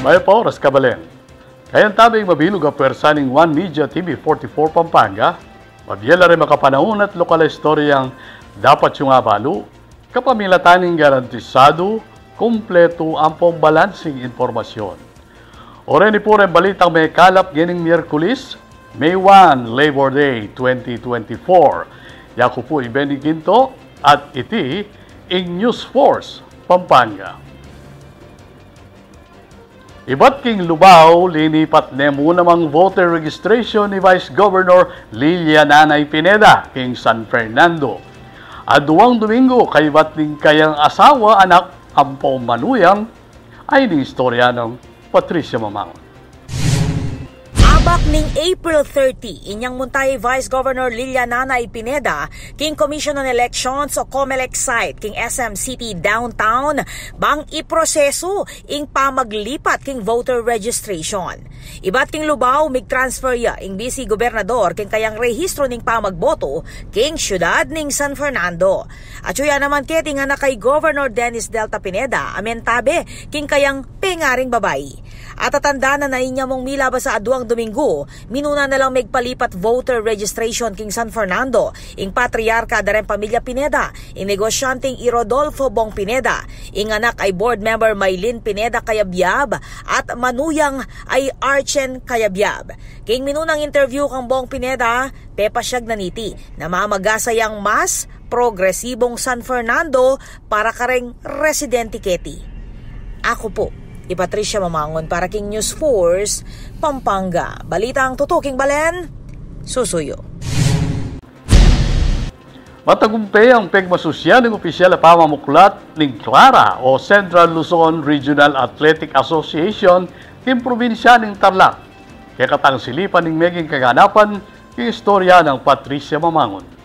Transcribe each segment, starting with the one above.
May oras kabalen. Kayan tabing mabilog ang pwersaning One Media TV 44 Pampanga. Mabiyala rin makapanahon at lokal istoryang dapat yung abalo. Kapamilataning garantisado, kumpleto ang pambalansing informasyon. Oren po rin balitang may kalap gining Miyerkules, May 1, Labor Day 2024. Yaku po Benny Ginto at iti in News Force Pampanga. Iba't king Lubao, linipat nemo namang voter registration ni Vice Governor Lilia Nanay Pineda, king San Fernando. Aduang Domingo, kay ba't ning kayang asawa, anak, ang paumanuyang, ay ni istorya ng Patricia Mamangon. Abak ning April 30, inyang muntay Vice Governor Lilia Nanay Pineda, king Commission on Elections o COMELEC site, king SM City Downtown, bang iproseso ing pamaglipat king voter registration. Iba't king Lubao, mig-transfer ya ing BC Gobernador, king kayang rehistro ning pamagboto, king syudad ning San Fernando. At suya naman keting anak kay Governor Dennis Delta Pineda, amentabe, king kayang pengaring babae. At tatanda na inya mong mila ba sa aduang Domingo, minuna na lang megpalipat voter registration king San Fernando, ing patriarka da rin pamilya Pineda, ing negosyanteng i Rodolfo Bong Pineda, ing anak ay board member Maylin Pineda Kayabyab, at manuyang ay Archen Kayabyab. King minunang interview kang Bong Pineda, pepasyag naniti, na mamagasayang mas progresibong San Fernando para kareng residente keti. Ako po, Patricia Mamangon para king News Force Pampanga. Balitang tutuking balen, susuyo. Matagumpay ang pegmasosyal ng opisyal na pamamuklat ng Clara o Central Luzon Regional Athletic Association ng probinsya ng Tarlac. Kaya katang silipan ng meging kaganapan yung istorya ng Patricia Mamangon.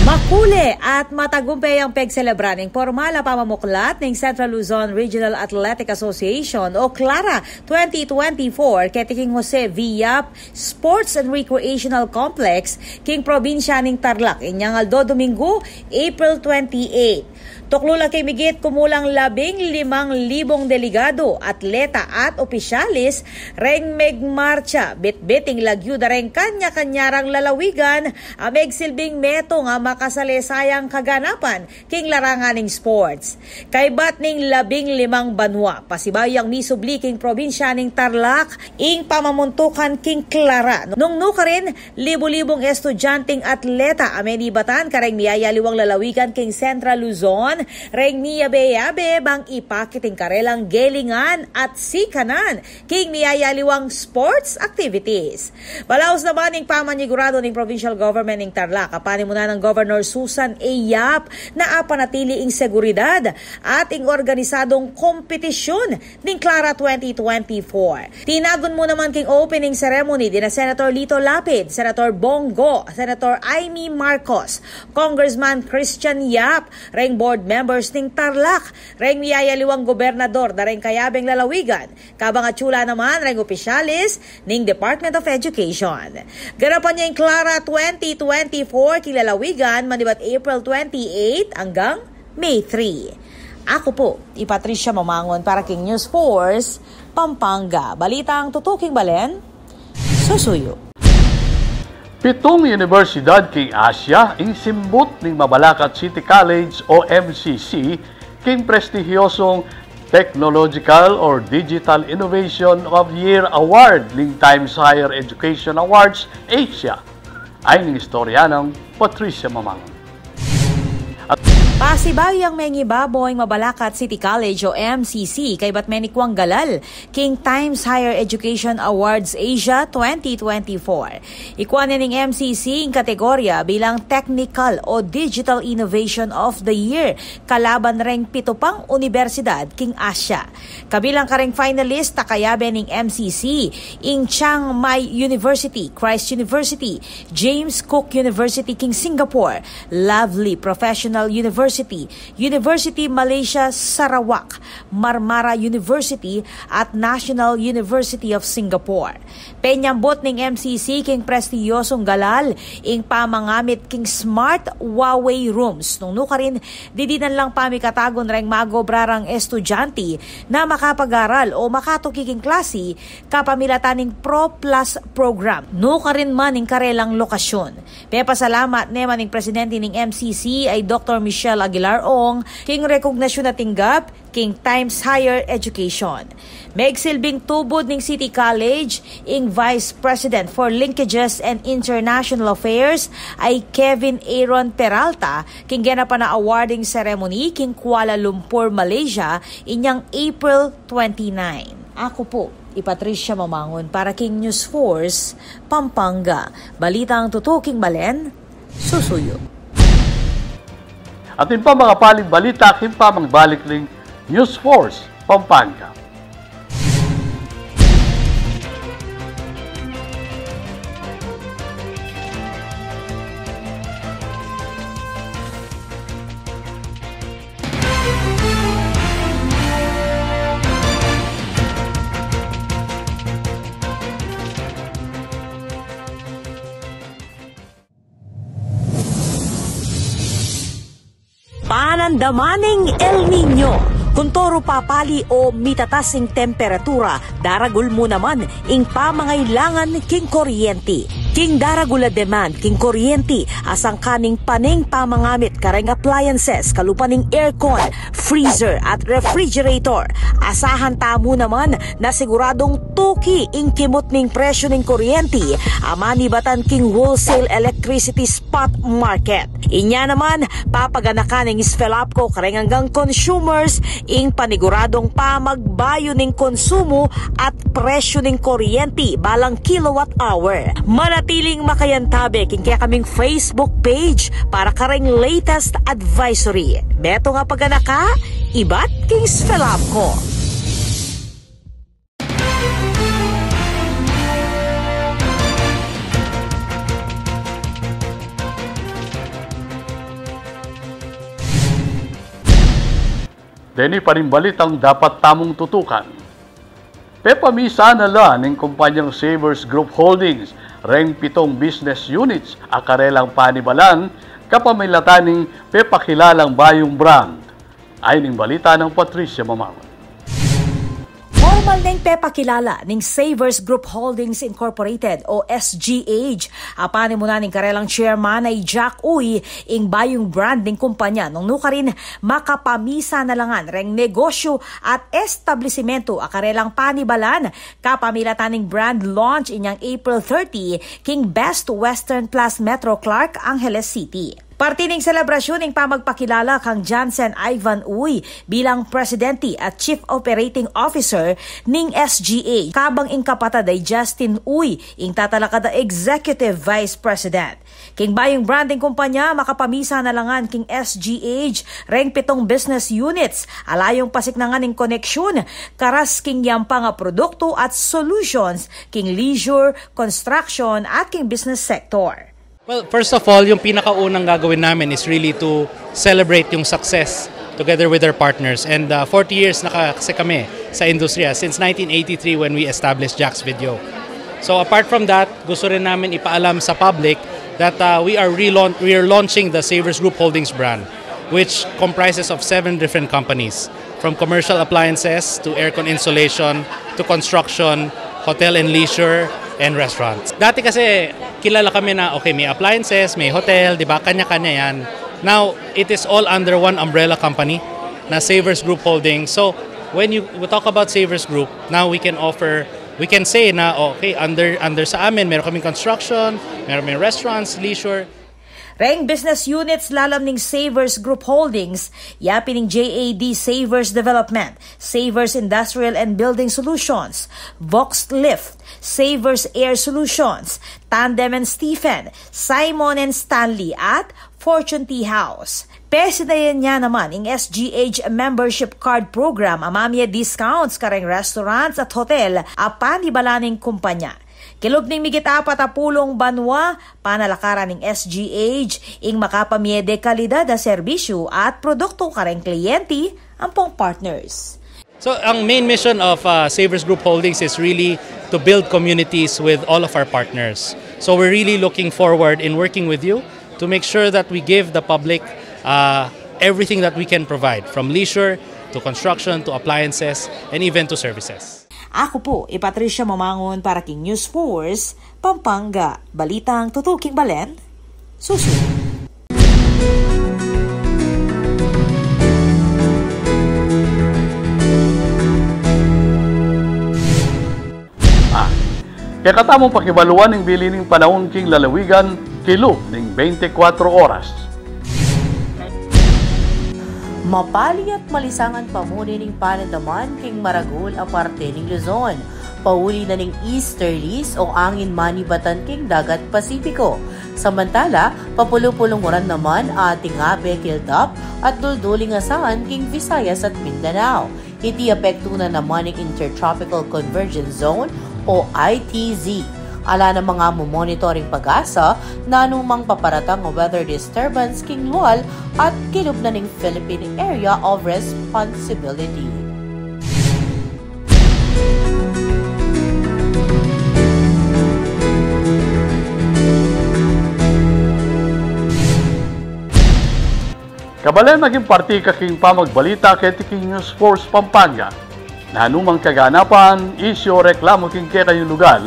Makule at matagumpay ang pag-celebrating formal na pamamuklat ng Central Luzon Regional Athletic Association o CLARA 2024 kay King Jose Villap Sports and Recreational Complex king probinsya ng Tarlac inyang Aldo Domingo, April 28. Tuklula kay migit kumulang 15,000 delegado, atleta at opisyalis reng megmarcha bitbiting lagyo da reng kanya-kanyarang lalawigan a megsilbing meto nga makasalisayang kaganapan king laranganing sports. Kay bat ning 15 banwa pasibayang misubli king probinsya ning Tarlac ing pamamuntukan king Clara. Nung nuka rin libo-libong estudyanteng atleta amenibatan kareng miyayaliwang lalawigan king Central Luzon reng niyabe-yabe bang ipakiting karelang gelingan at sikanan king niyayaliwang sports activities. Balaos naman ng pamanigurado ng provincial government ng Tarlac kapanin muna ng Governor Susan A. Yap na apanatili ing seguridad at ing organisadong kompetisyon ng Clara 2024. Tinagon mo naman king opening ceremony dina Senator Lito Lapid, Senator Bongo, Senator Amy Marcos, Congressman Christian Yap, reng board members ng Tarlac, reng miyayaliwang gobernador da reng kayabeng lalawigan, kabang atsula naman reng opisyalis ng Department of Education. Ganapan niya yung Clara 2024 kilalawigan manibat April 28 hanggang May 3. Ako po, Patricia Mamangon para king News Force Pampanga. Balitang tutuking balen, susuyo. 7 universidad king Asia ing simbot ning Mabalacat City College o MCC king prestigyosong Technological or Digital Innovation of Year Award ning Times Higher Education Awards Asia ay ning istorya ng Patricia Mamangon. Pasibayang mengibaboy Mabalacat City College o MCC kay Batmenikwang Galal king Times Higher Education Awards Asia 2024. Ikuan ning MCC ing kategorya bilang Technical o Digital Innovation of the Year kalaban reng 7 pang universidad king Asia. Kabilang kareng finalist takayabe ning MCC ing Chiang Mai University, Christ University, James Cook University king Singapore, Lovely Professional National University, University Malaysia Sarawak, Marmara University at National University of Singapore. Penyambot ning MCC king prestiyosong galal ing pamangamit king smart Huawei rooms. Nung nukarin, didinan lang pamikatagon reng magobrarang estudyante na makapag-aral o makatukiking klase kapamilataning Pro Plus program. Nukarin man ing karelang lokasyon. Pasalamat naman ning presidente ning MCC ay Dr. Michelle Aguilar Ong king rekognasyon na tinggap king Times Higher Education. Megsilbing tubod ning City College ing Vice President for Linkages and International Affairs ay Kevin Aaron Peralta king ganapan na awarding ceremony king Kuala Lumpur, Malaysia inyang April 29. Ako po, Patricia Mamangon para King News Force, Pampanga. Balitang tutuking balen, susuyo. Atin pa mga paling balita, akin pa magbalik ling News Force, Pampanga. Panandamaning El Nino. Kung toro papali o mitatasing temperatura, daragul mo naman ing pamangailangan king kuryente. King daragula demand king kuryente asang kaning paning pamangamit kareng appliances kalupaning aircon, freezer at refrigerator. Asahan tamo naman na siguradong tuki ing kimot ning presyo ning kuryente amani batan king wholesale electricity spot market. Inya naman papaganakan ing Sfelapco kareng hanggang consumers ing paniguradong pamagbayo ning konsumo at presyo ning kuryente balang kilowatt hour. Manatiling makayantabe king kaya kaming Facebook page para kareng latest advisory. Beto nga paganaka, ibat king Sfelapco. Deni pa rin balitang dapat tamong tutukan. Pepamisa na lang ng kumpanyang Savers Group Holdings, reng 7 business units, akarelang panibalan, kapamilataning pepakilalang bayong brand. Ay ning balita ng Patricia Mamangon. Formal ning pepakilala ning Savers Group Holdings Incorporated o SGH. Apanin mo na ning karelang chairman ay Jack Uy ing bayong brand ning kumpanya nung nukarin makapamisa na langan reng negosyo at establisimento akarelang panibalan kapamilatan ning brand launch inyang April 30 king Best Western Plus Metro Clark, Angeles City. Parte ning selebrasyon ning pamagpakilala kang Johnson Ivan Uy bilang Presidente at Chief Operating Officer ning SGA. Kabang ing kapatid ay Justin Uy ing tatalakada Executive Vice President. King bayong branding kumpanya makapamisa na langan king SGH reng 7 business units alayong pasiknangan ning koneksyon karas king yampa nga produkto at solutions king leisure, construction at king business sector. Well, first of all, yung pinakaunang gagawin namin is really to celebrate yung success together with our partners. And 40 years na kasi kami sa industriya since 1983 when we established Jack's Video. So apart from that, gusto rin namin ipaalam sa public that we are launching the Savers Group Holdings brand, which comprises of 7 different companies, from commercial appliances to aircon insulation to construction, hotel and leisure, and restaurants. Dati kasi kilala kami na okay, may appliances, may hotel, di ba? Kanya-kanya yan. Now, it is all under one umbrella company na Savers Group Holdings. So, when we talk about Savers Group, now we can say na okay, under sa amin, meron kaming construction, meron kaming restaurants, leisure. Reng business units lalam ning Savers Group Holdings, yapi ning JAD Savers Development, Savers Industrial and Building Solutions, Vox Lift, Savers Air Solutions, Tandem and Stephen, Simon and Stanley at Fortune Tea House. Pesidayan niya naman ing SGH membership card program amamya discounts kareng restaurants at hotel apan ibalaning kumpanya. Kilob ning migit 40 banwa, panalakaran ng SGH, ing makapamiede kalidad na serbisyo at produkto kareng kliyente ang pong partners. So ang main mission of Savers Group Holdings is really to build communities with all of our partners. So we're really looking forward in working with you to make sure that we give the public everything that we can provide, from leisure to construction to appliances and even to services. Ako po, Patricia Mamangon para King News Force, Pampanga. Balitang tutuking balen, susunod. Kaya katamong pakibaluan ng bilining panahon king lalawigan, kilo ng 24 oras. Mapali at malisangan pamuni ning panandaman king Maragol a parte ning Luzon. Pauli na ning easterlies o angin manibatan king dagat Pasipiko. Samantala, papulupulunguran naman ating abe kiltap at dulduling asahan king Visayas at Mindanao. Iti apekto na naman ning Intertropical Convergence Zone o ITZ. Ala na mga monitoring pag-asa na anumang paparatang weather disturbance king luwal at kilob na ning Philippine Area of Responsibility. Kabalen naging parti kaking pamagbalita kay King News Force Pampanga. Na anumang kaganapan, isyo, reklamo king kaya kayong lugar,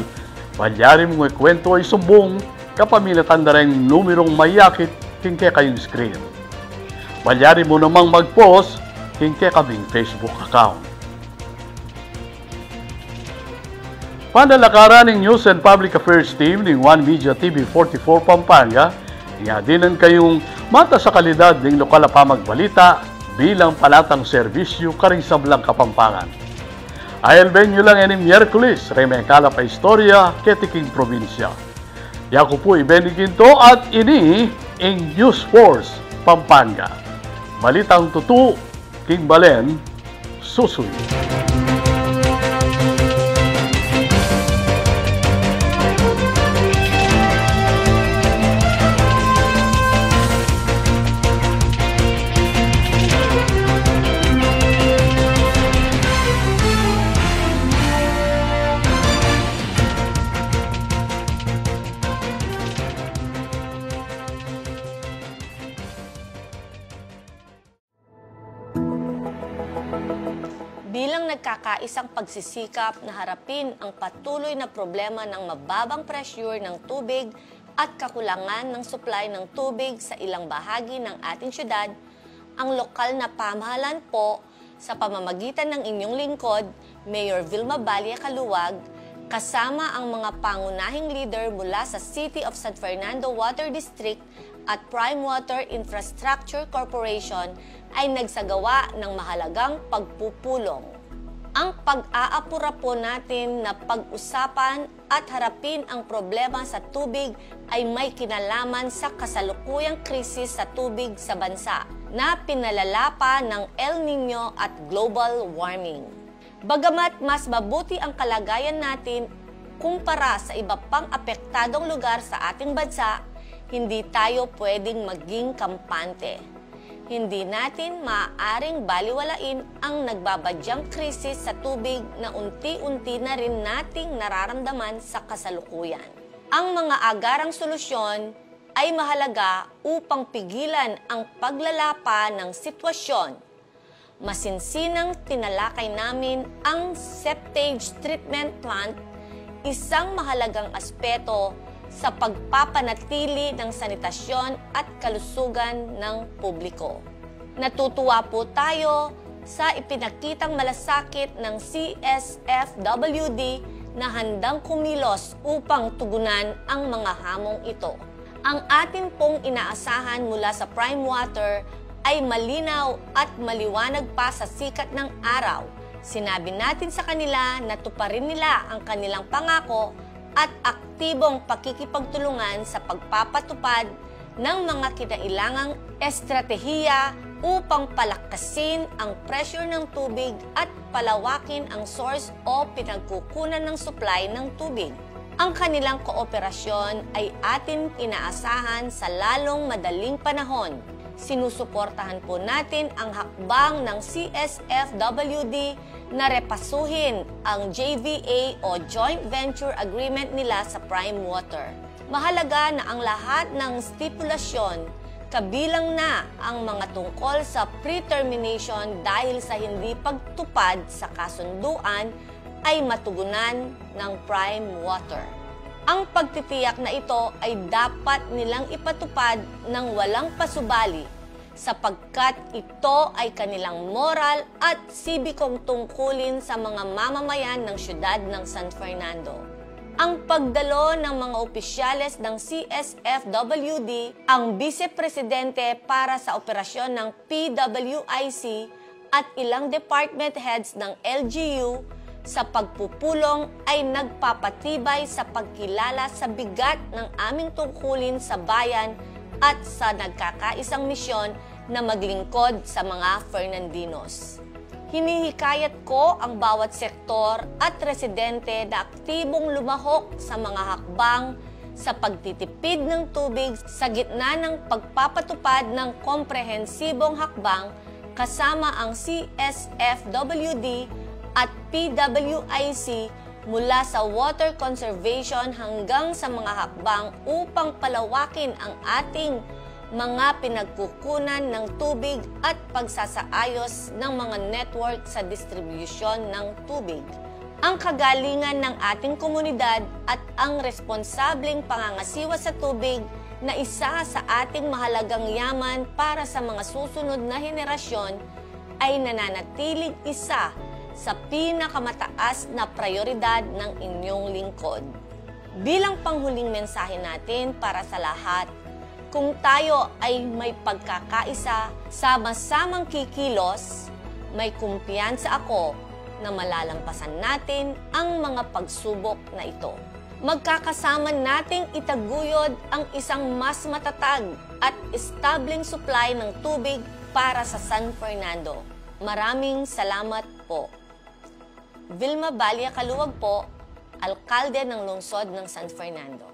palyari mong kwento ay sumbong, kapamilatan na rin numerong mayakit king kaya kayong screen. Palyari mo namang mag-post king kaya kaming Facebook account. Panalakaran ng News and Public Affairs Team ng One Media TV 44 Pampanga, nga dinan kayong mata sa kalidad ng lokal na pamagbalita bilang palatang serbisyo karing sablang Kapampangan. Ayalben nyo lang any Miyerkules, remekala pa istorya, ketiking probinsya. Yaku po ibeniginto at ini in News Force Pampanga. Balitang tutu, King Balen, susuy. Bilang nagkakaisang pagsisikap na harapin ang patuloy na problema ng mababang pressure ng tubig at kakulangan ng supply ng tubig sa ilang bahagi ng ating syudad, ang lokal na pamahalaan po sa pamamagitan ng inyong lingkod, Mayor Vilma Balia Caluwag, kasama ang mga pangunahing leader mula sa City of San Fernando Water District at Prime Water Infrastructure Corporation ay nagsagawa ng mahalagang pagpupulong. Ang pag-aapura po natin na pag-usapan at harapin ang problema sa tubig ay may kinalaman sa kasalukuyang krisis sa tubig sa bansa na pinalala pa ng El Nino at global warming. Bagamat mas mabuti ang kalagayan natin kumpara sa iba pang apektadong lugar sa ating bansa, hindi tayo pwedeng maging kampante. Hindi natin maaaring baliwalain ang nagbabadyang krisis sa tubig na unti-unti na rin nating nararamdaman sa kasalukuyan. Ang mga agarang solusyon ay mahalaga upang pigilan ang paglalapa ng sitwasyon. Masinsinang tinalakay namin ang septage treatment plant, isang mahalagang aspeto sa pagpapanatili ng sanitasyon at kalusugan ng publiko. Natutuwa po tayo sa ipinakitang malasakit ng CSFWD na handang kumilos upang tugunan ang mga hamong ito. Ang atin pong inaasahan mula sa Prime Water ay malinaw at maliwanag pa sa sikat ng araw. Sinabi natin sa kanila na tuparin nila ang kanilang pangako at aktibong pakikipagtulungan sa pagpapatupad ng mga kinailangang estratehiya upang palakasin ang pressure ng tubig at palawakin ang source o pinagkukunan ng supply ng tubig. Ang kanilang kooperasyon ay atin inaasahan sa lalong madaling panahon. Sinusuportahan po natin ang hakbang ng CSFWD na repasuhin ang JVA o Joint Venture Agreement nila sa Prime Water. Mahalaga na ang lahat ng stipulasyon, kabilang na ang mga tungkol sa pre-termination dahil sa hindi pagtupad sa kasunduan, ay matugunan ng Prime Water. Ang pagtitiyak na ito ay dapat nilang ipatupad ng walang pasubali sapagkat ito ay kanilang moral at sibikong tungkulin sa mga mamamayan ng siyudad ng San Fernando. Ang pagdalo ng mga opisyales ng CSFWD, ang Vice-Presidente para sa operasyon ng PWIC at ilang department heads ng LGU sa pagpupulong ay nagpapatibay sa pagkilala sa bigat ng aming tungkulin sa bayan at sa nagkakaisang misyon na maglingkod sa mga Fernandinos. Hinihikayat ko ang bawat sektor at residente na aktibong lumahok sa mga hakbang sa pagtitipid ng tubig sa gitna ng pagpapatupad ng komprehensibong hakbang kasama ang CSFWD at PWIC mula sa water conservation hanggang sa mga hakbang upang palawakin ang ating mga pinagkukunan ng tubig at pagsasaayos ng mga network sa distribusyon ng tubig. Ang kagalingan ng ating komunidad at ang responsableng pangangasiwa sa tubig na isa sa ating mahalagang yaman para sa mga susunod na henerasyon ay nananatiling isa sa pinakamataas na prioridad ng inyong lingkod. Bilang panghuling mensahe natin para sa lahat, kung tayo ay may pagkakaisa, sama-samang kikilos, may kumpiyansa ako na malalampasan natin ang mga pagsubok na ito. Magkakasama nating itaguyod ang isang mas matatag at estableng supply ng tubig para sa San Fernando. Maraming salamat po. Vilma Balia Kaluwag po, Alkalde ng Lungsod ng San Fernando.